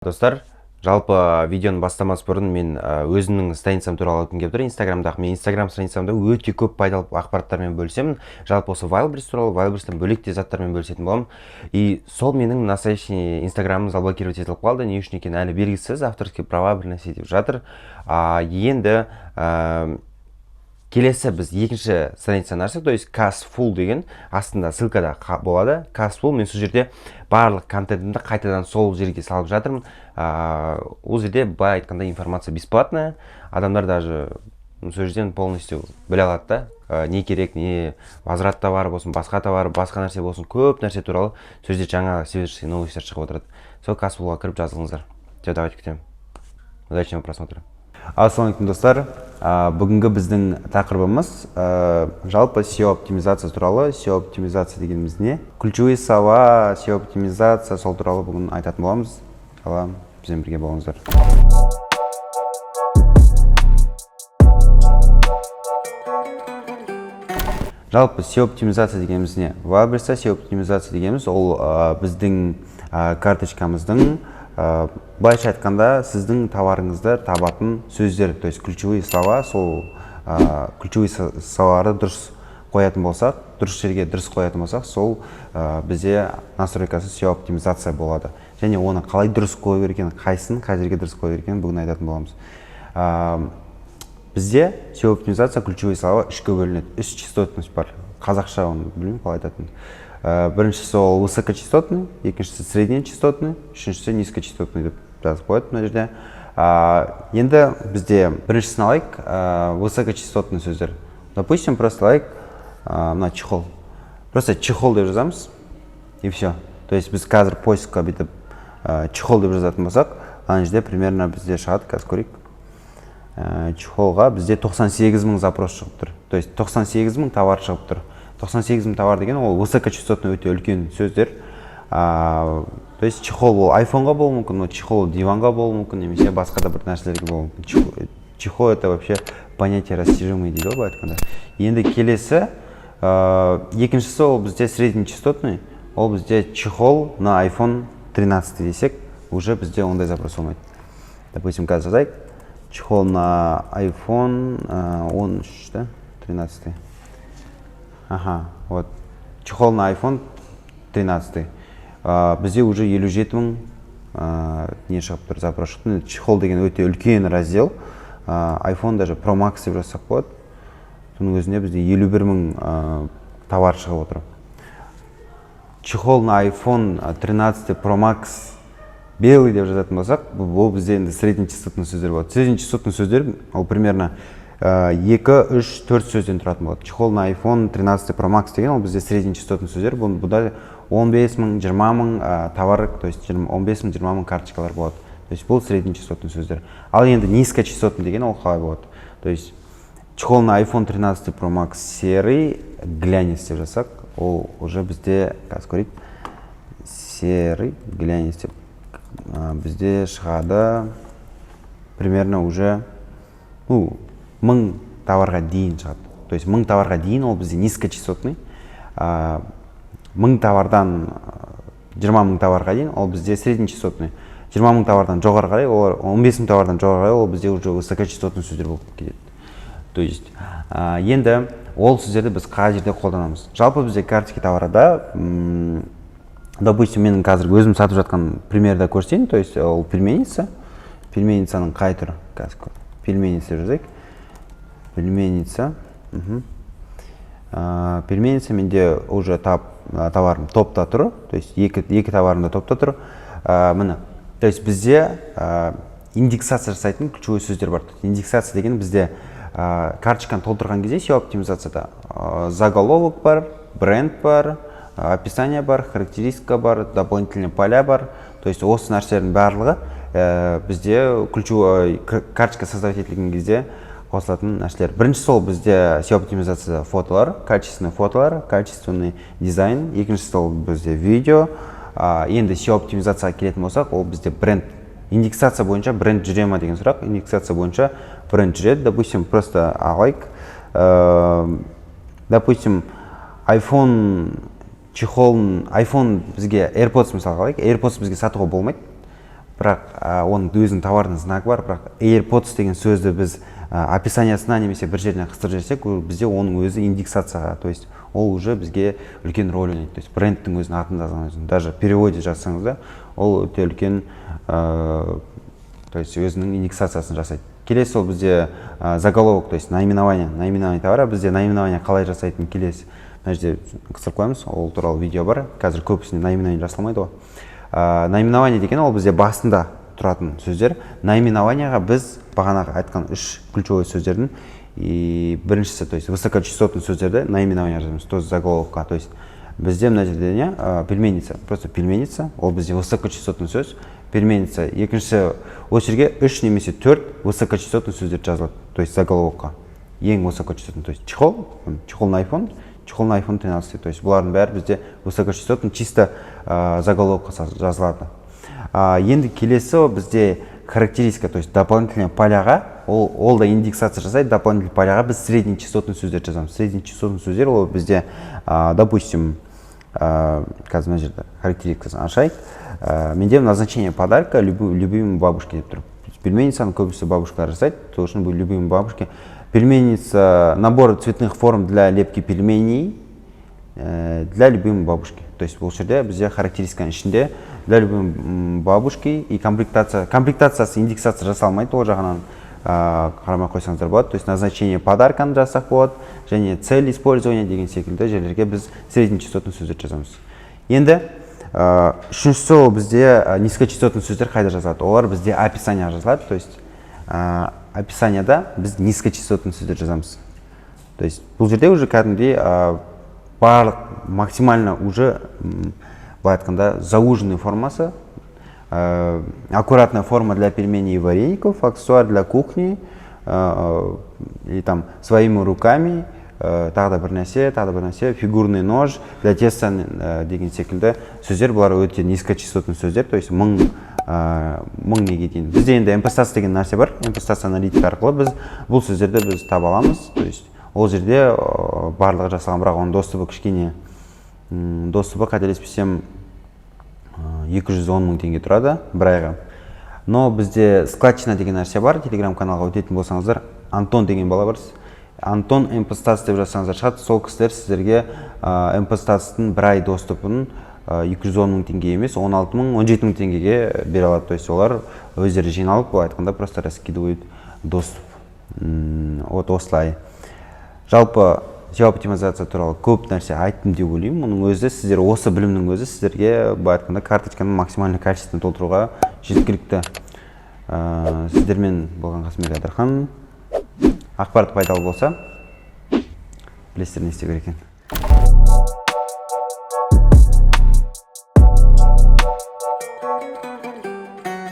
Достар, жалпы видеоны бастамас бұрын мен өзімнің страницам туралы айтқым келіп тұр. Инстаграмдағы мен Инстаграм страницамда өте көп пайдалы ақпараттармен бөлісемін. Жалпы осы Wildberries туралы, Wildberries'тен бөлек те заттармен бөлісетін боламын. И сол менің настоящий Инстаграмым заблокировать етіліп қалды. Не үшін екені әлі белгісіз, авторские права бір нәрсе деп жатыр. Енді келесі біз екінші страницаны ашсақ, то есть Castful деген астында ссылкада болады. Castful, мен сол жерде барлық контентімді қайтадан сол жерге салып жатырмын. Ол жерде былай айтқанда информация бесплатная. Адамдар даже сол жерден полностью біле алады да, не керек, не возврат товары болсын, басқа товар, басқа нәрсе болсын, көп нәрсе туралы сол жерде жаңа свежий новостьтер шығып отырады. Сол Castfulға кіріп жазылыңыздар. Все, давайте күтемін. Удачного просмотра. Ассалаумалейкум достар, бүгінгі біздің тақырыбымыз жалпы SEO оптимизация туралы. SEO оптимизация дегеніміз не? Ключевые слова, SEO оптимизация, сол туралы бүгін айтатын боламыз. Бізбен бірге болыңыздар. Жалпы SEO оптимизация дегеніміз не? Wildberries'та SEO оптимизация дегеніміз ол біздің карточкамыздың былайша айтқанда сіздің товарыңызды табатын сөздер, то есть ключевые слова, сол ключевые словарды дұрыс қоятын болсақ, дұрыс жерге дұрыс қоятын болсақ, сол бізде настройкасы SEO оптимизация болады. Және оны қалай дұрыс қою керек екенін, қайсысын қай жерге дұрыс қою керек екенін бүгін айтатын боламыз. Бізде SEO оптимизация ключевые слова үшке бөлінеді. Үш частотность бар. Қазақша оны білмеймін қалай айтатын. Біріншісі ол высокочастотный, екіншісі среднечастотный, үшіншісі низкочастотный деп жазып қояды мына жерде. Енді бізде біріншісін алайық, высокочастотный сөздер. Допустим, просто алайық мына чехол. Просто чехол деп жазамыз, и все. То есть біз қазір поискқа бүйтіп чехол деп жазатын болсақ, ана жерде примерно бізде шығады, қазір көрейік. Чехолға бізде 98 000 запрос шығып тұр. То есть 98 000 товар шығып тұр. 98 000 товар деген ол высокочастотный өте үлкен сөздер. То есть чехол ол айфонға болуы мүмкін, чехол диванға болуы мүмкін, немесе басқа да бір нәрселерге болуы мүмкін. Чехол это вообще понятие растяжимый дейді ғой айтқанда. Енді келесі екіншісі ол бізде среднечастотный, ол бізде чехол на iPhone 13 десек, уже бізде ондай запрос болмайды. Допустим, қазір жазайық, чехол на iPhone 13, да? 13. Ага, вот. Чехол на iPhone 13. Бізде уже 57 000 не шығып тұр, запрос шықты. Чехол деген өте үлкен раздел. iPhone даже Pro Max деп жазсақ болады. Соның өзінде бізде 51 000 товар шығып отыр. Чехол на iPhone 13 Pro Max белый деп жазатын болсақ, бұл бізде енді среднечастотный сөздер болады. Среднечастотный сөздер ол примерно 2, 3, 4 сөзден тұратын болады. Чехол на iPhone 13 Pro Max деген ол бізде среднечастотный сөздер. Бұда 15 000, 20 000 товар, то есть 15 000, 20 000 карточкалар болады. То есть бұл среднечастотный сөздер. Ал енді низкочастотный деген ол қалай болады. То есть чехол на iPhone 13 Pro Max серый глянец деп жасақ, ол уже бізде, қазір көрейік, серый глянец деп бізде шығады примерно уже 1000 товарға дейін шығады. То есть 1000 товарға дейін ол бізде низкочастотный. 1000 товардан 20 000 товарға дейін ол бізде среднечастотный. 20 000 товардан жоғары қарай, 15 000 товардан жоғары қарай ол бізде уже высокочастотный сөздер болып кетеді. То есть енді ол сөздерді біз қай жерде қолданамыз. Жалпы бізде карточка товарда, допустим, менің қазір өзім сатып жатқан примерді көрсетейін. То есть ол пельменница. Пельменницаның қай түрі? Пельменница жазайық. Пельменница. Пельменница менде уже товарым топта тұр. То есть екі товарым да топта тұр. Міне. То есть бізде индексация жасайтын ключевой сөздер бар. Индексация деген бізде карточканы толтырған кезде SEO оптимизацияда заголовок бар, бренд бар, описание бар, характеристика бар, дополнительные поля бар. То есть осы нәрселердің барлығы бізде ключевой карточка создавать етілген кезде қосылатын нәрселер. Біріншісі ол бізде SEO оптимизацияда фотолар, качественный фотолар, качественный дизайн. Екіншісі ол бізде видео. Енді SEO оптимизацияға келетін болсақ, ол бізде бренд. Индексация бойынша бренд жүре ма деген сұрақ. Индексация бойынша бренд жүреді. Допустим, просто алайық. Допустим, iPhone чехолын, iPhone бізге AirPods мысалы алайық. AirPods бізге сатуға болмайды. бірақ оның өзінің товардың знагы бар, бірақ AirPods деген сөзді біз описаниясына немесе бір жеріне қыстырып жіберсек, бізде оның өзі индексацияға, то есть ол уже бізге үлкен роль ойнайды. То есть брендтің өзінің атын жазған, даже переводе жазсаңыз да, ол өте үлкен, то есть өзінің индексациясын жасайды. Келесі ол бізде заголовок, то есть наименование товара. Бізде наименование қалай жасайтын келесі мына жерде қысып қоямыз, ол туралы видео бар. Қазір көбісіне наименование жасалмайды ғой. Наименование деген ол бізде басында тұратын сөздер. Наименованияға біз бағанағы айтқан үш ключевой сөздердің біріншісі, то есть высокочастотный сөздерді наименование жазамыз, то есть заголовокқа. То есть бізде мына жерде не пельменница, просто пельменница, ол бізде высокочастотный сөз. Пельменница, екіншісі осы жерге 3 немесе 4 высокочастотный сөздер жазылады, то есть заголовокқа. Ең высокочастотный, то есть чехол на iPhone 13, то есть бұлардың бәрі бізде высокочастотный чисто заголовокқа жазылады. Енді келесі бізде характеристика, то есть дополнительный поляға, ол да индексация жасайды. Дополнительный поляға біз среднечастотный сөздер жазамыз. Среднечастотный сөздер ол бізде, допустим, қазір мына жерде характеристикасын ашайық. Менде назначение подарка любимой бабушке деп тұр. Пельменницаны көбісі бабушкалар жасайды, то үшін бұл любимой бабушке. Пельменница, набор цветных форм для лепки пельменей для любимой бабушки. То есть бұл жерде бізде характеристиканың ішінде для любимой бабушки и комплектациясы индексация жасалмайды, ол жағынан қарамай қойсаңыздар болады. То есть назначение подарканы жазсақ болады, және цель использования деген секілді жерлерге біз среднечастотный сөздер жазамыз. Енді үшіншісі ол бізде низкочастотный сөздер қайда жазылады? Олар бізде описание жазылады. То есть описанияда біз низкочастотный сөздер жазамыз. То есть бұл жерде уже кәдімгідей барлық максимально уже былай айтқанда зауженный формасы, аккуратная форма для пельменей и вареников, аксессуар для кухни, и там своими руками, тағы да бір нәрсе, фигурный нож для теста деген секілді сөздер. Бұлар өте низкочастотный сөздер, то есть мың неге дейін. Бізде енді MP-стас деген нәрсе бар, MP-стас аналитика арқылы біз бұл сөздерді біз таба аламыз. То есть ол жерде барлығы жасалған, бірақ оның доступы кішкене, доступы қателеспесем 210 мың теңге тұрады бір айға. Но бізде складчина деген нәрсе бар, телеграм-каналға өтетін болсаңыздар, Антон деген бала бар. Антон MP-стас деп жазсаңыздар шығады, сол кісілер сіздерге MP-стастың бір ай доступын 210 мың теңге емес, 16 мың, 17 мың теңгеге бере алады. То есть олар өздері жиналып, бұл айтқанда просто раскидывают доступ. Вот осылай. Жалпы SEO оптимизация туралы көп нәрсе айттым деп ойлаймын. Оның өзі сіздер осы білімнің өзі сіздерге былай айтқанда карточканың максимальный качествосын толтыруға жеткілікті. Сіздермен болған Қасымбек Айдархан. Ақпарат пайдалы болса, білесіздер не істеу керек екен.